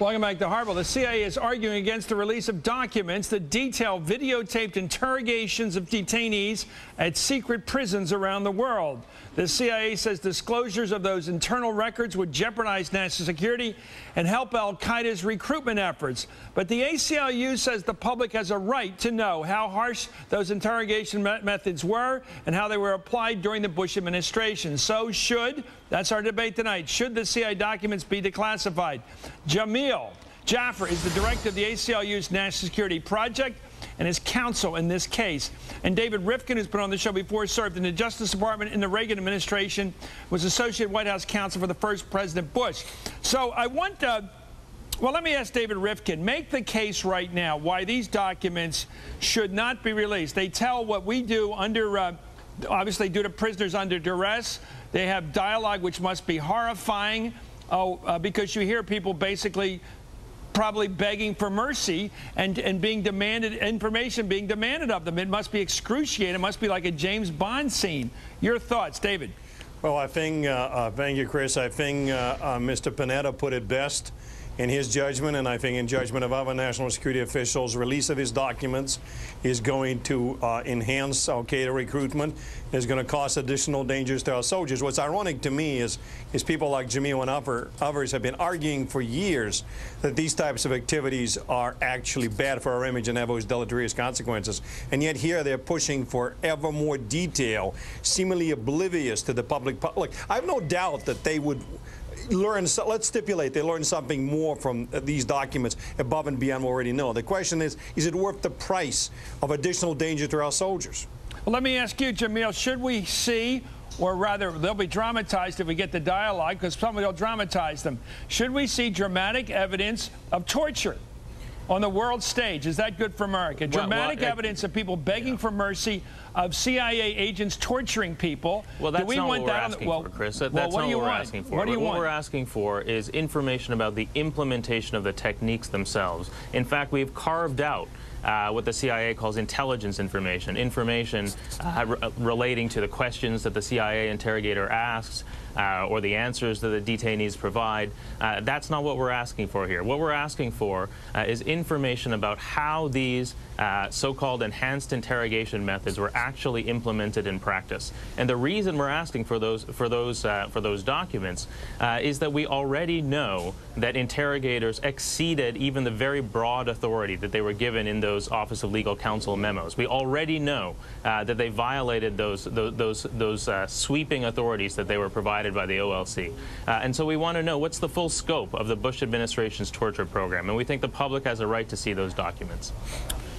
Welcome back to Hardball. The CIA is arguing against the release of documents that detail videotaped interrogations of detainees at secret prisons around the world. The CIA says disclosures of those internal records would jeopardize national security and help al-Qaeda's recruitment efforts. But the ACLU says the public has a right to know how harsh those interrogation methods were and how they were applied during the Bush administration. So that's our debate tonight, should the CIA documents be declassified? Jameel Jaffer is the director of the ACLU's National Security Project and is counsel in this case. And David Rivkin, who's been on the show before, served in the Justice Department in the Reagan administration, was Associate White House counsel for the first President Bush. So I want well, let me ask David Rivkin, make the case right now why these documents should not be released. They tell what we do under, obviously due to prisoners under duress. They have dialogue which must be horrifying because you hear people basically probably begging for mercy and being demanded, information being demanded of them. It must be excruciating. It must be like a James Bond scene. Your thoughts, David? Well, I think, thank you, Chris. I think Mr. Panetta put it best in his judgment, and I think in judgment of other national security officials. Release of his documents is going to enhance al-Qaeda recruitment. It's going to cause additional dangers to our soldiers. What's ironic to me is people like Jameel and others have been arguing for years that these types of activities are actually bad for our image and have those deleterious consequences. And yet here they're pushing for ever more detail, seemingly oblivious to the public. Look, I have no doubt that they would learn, let's stipulate they learned something more from these documents above and beyond what we already know. The question is it worth the price of additional danger to our soldiers? Well, let me ask you, Jameel, should we see, or rather they'll be dramatized if we get the dialogue, because somebody will dramatize them. Should we see dramatic evidence of torture on the world stage? Is that good for America? Dramatic evidence of people begging for mercy, of CIA agents torturing people. Well, that's not what we're asking for, Chris. That's not what we're asking for. What we're asking for is information about the implementation of the techniques themselves. In fact, we've carved out what the CIA calls intelligence information, relating to the questions that the CIA interrogator asks or the answers that the detainees provide. That's not what we're asking for here. What we're asking for is information about how these so-called enhanced interrogation methods were actually implemented in practice. And the reason we're asking for those documents is that we already know that interrogators exceeded even the very broad authority that they were given in those Office of Legal Counsel memos. We already know that they violated those sweeping authorities that they were provided by the OLC. And so we want to know what's the full scope of the Bush administration's torture program, and we think the public has a right to see those documents.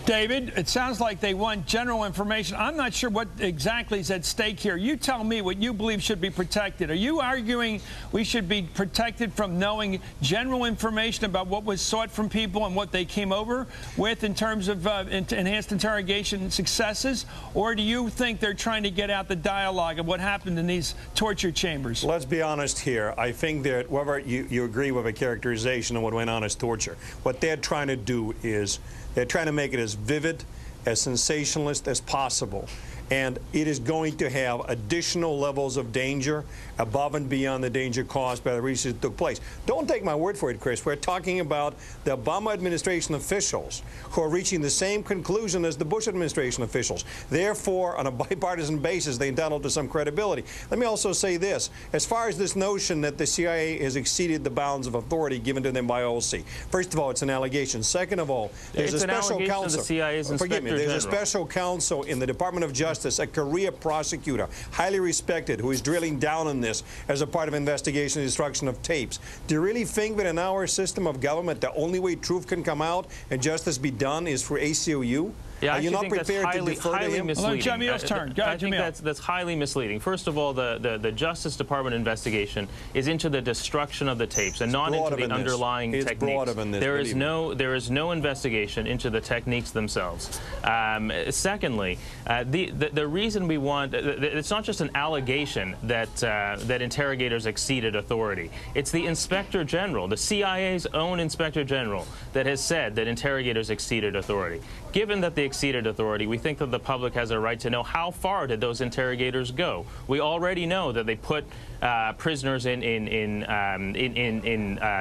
David, it sounds like they want general information. I'm not sure what exactly is at stake here. You tell me what you believe should be protected. Are you arguing we should be protected from knowing general information about what was sought from people and what they came over with in terms of enhanced interrogation successes? Or do you think they're trying to get out the dialogue of what happened in these torture chambers? Let's be honest here. I think that whether you agree with a characterization of what went on as torture, what they're trying to do is they're trying to make it as vivid, as sensationalist as possible. And it is going to have additional levels of danger above and beyond the danger caused by the research that took place. Don't take my word for it, Chris. We're talking about the Obama administration officials who are reaching the same conclusion as the Bush administration officials. Therefore, on a bipartisan basis, they're entitled to some credibility. Let me also say this. As far as this notion that the CIA has exceeded the bounds of authority given to them by OLC, first of all, it's an allegation. Second of all, there's a special counsel. The CIA's Forgive me. There's a special counsel in the Department of Justice, a career prosecutor, highly respected, who is drilling down on this as a part of investigation and destruction of tapes. Do you really think that in our system of government, the only way truth can come out and justice be done is for ACLU? Yeah, Are you not prepared to defer to him? Well, Jameel's turn. I think that's highly misleading. First of all, the Justice Department investigation is into the destruction of the tapes and not into the underlying techniques. There is no investigation into the techniques themselves. Secondly, the reason we want it's not just an allegation that interrogators exceeded authority. It's the Inspector General, the CIA's own Inspector General, that has said that interrogators exceeded authority. Given that they exceeded authority, we think that the public has a right to know how far did those interrogators go. We already know that they put prisoners in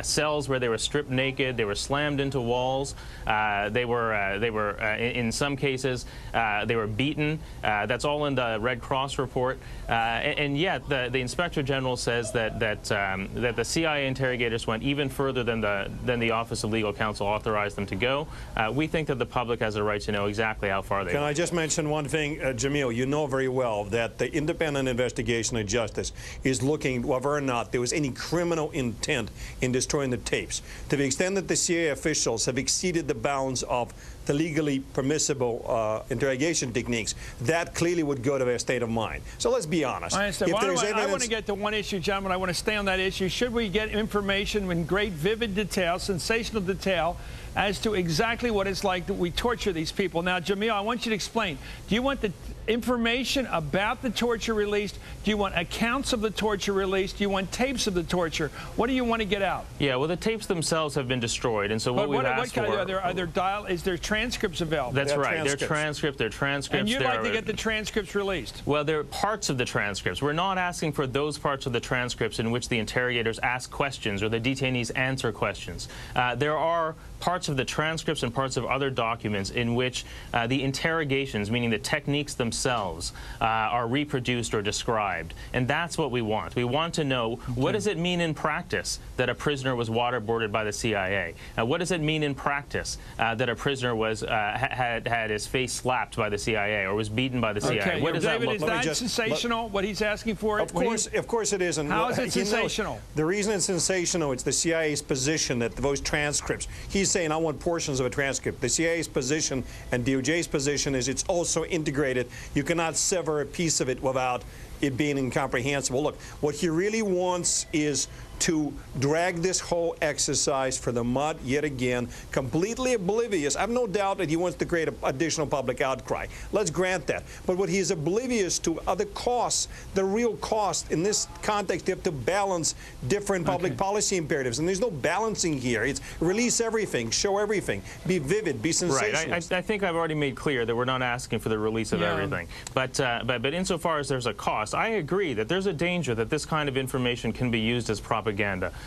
cells where they were stripped naked, they were slammed into walls, they were in some cases they were beaten. That's all in the Red Cross report, and yet the Inspector General says that the CIA interrogators went even further than the Office of Legal Counsel authorized them to go. We think that the public has a right to know exactly how far they went. Can I just mention one thing, Jameel? You know very well that the independent investigation of justice is looking whether or not there was any criminal intent in destroying the tapes. To the extent that the CIA officials have exceeded the bounds of the legally permissible interrogation techniques, that clearly would go to their state of mind. So let's be honest. I understand. I want to get to one issue, gentlemen. I want to stay on that issue. Should we get information in great, vivid detail, sensational detail, as to exactly what it's like that we torture these people? Now, Jameel, I want you to explain. Do you want the information about the torture released? Do you want accounts of the torture released? Do you want tapes of the torture? What do you want to get out? Yeah, well, the tapes themselves have been destroyed, and so what we've asked for... Is there transcripts available? That's right. They're transcripts. And you'd like to get the transcripts released? Well, they're parts of the transcripts. We're not asking for those parts of the transcripts in which the interrogators ask questions or the detainees answer questions. There are parts of the transcripts and parts of other documents in which the interrogations, meaning the techniques themselves, are reproduced or described. And that's what we want. We want to know, what does it mean in practice that a prisoner was waterboarded by the CIA? What does it mean in practice that a prisoner was had his face slapped by the CIA or was beaten by the CIA? Okay. What does David, that look like? is that sensational, what he's asking for? Of course it is. And how is it sensational? The reason it's sensational, it's the CIA's position that those transcripts, he's saying, I want portions of a transcript. The CIA's position and DOJ's position is it's also integrated. You cannot sever a piece of it without it being incomprehensible. Look, what he really wants is to drag this whole exercise for the mud yet again, completely oblivious. I have no doubt that he wants to create an additional public outcry. Let's grant that. But what he is oblivious to are the costs, the real cost. In this context, you have to balance different public policy imperatives, and there's no balancing here. It's release everything, show everything, be vivid, be sensational. Right. I think I've already made clear that we're not asking for the release of everything. But insofar as there's a cost, I agree that there's a danger that this kind of information can be used as propaganda.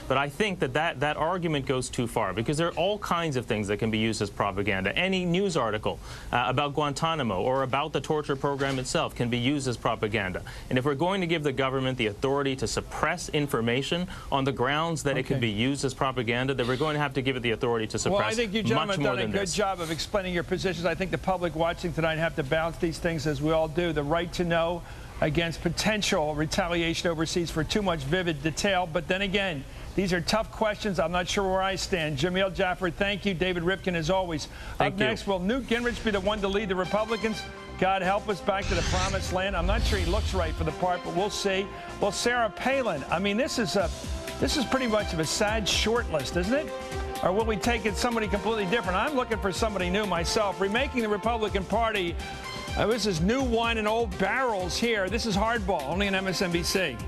But I think that argument goes too far, because there are all kinds of things that can be used as propaganda. Any news article about Guantanamo or about the torture program itself can be used as propaganda. And if we're going to give the government the authority to suppress information on the grounds that it could be used as propaganda, then we're going to have to give it the authority to suppress much more than this. Well, I think you gentlemen have done a good job of explaining your positions. I think the public watching tonight have to balance these things, as we all do. The right to know against potential retaliation overseas for too much vivid detail. But then again, these are tough questions. I'm not sure where I stand. Jameel Jaffer, thank you. David Rivkin, as always. Up next, will Newt Gingrich be the one to lead the Republicans? God help us, back to the promised land. I'm not sure he looks right for the part, but we'll see. Well, Sarah Palin, I mean, this is pretty much of a sad short list, isn't it? Or will we take it somebody completely different? I'm looking for somebody new myself. Remaking the Republican Party. This is new wine in old barrels here. This is Hardball, only on MSNBC.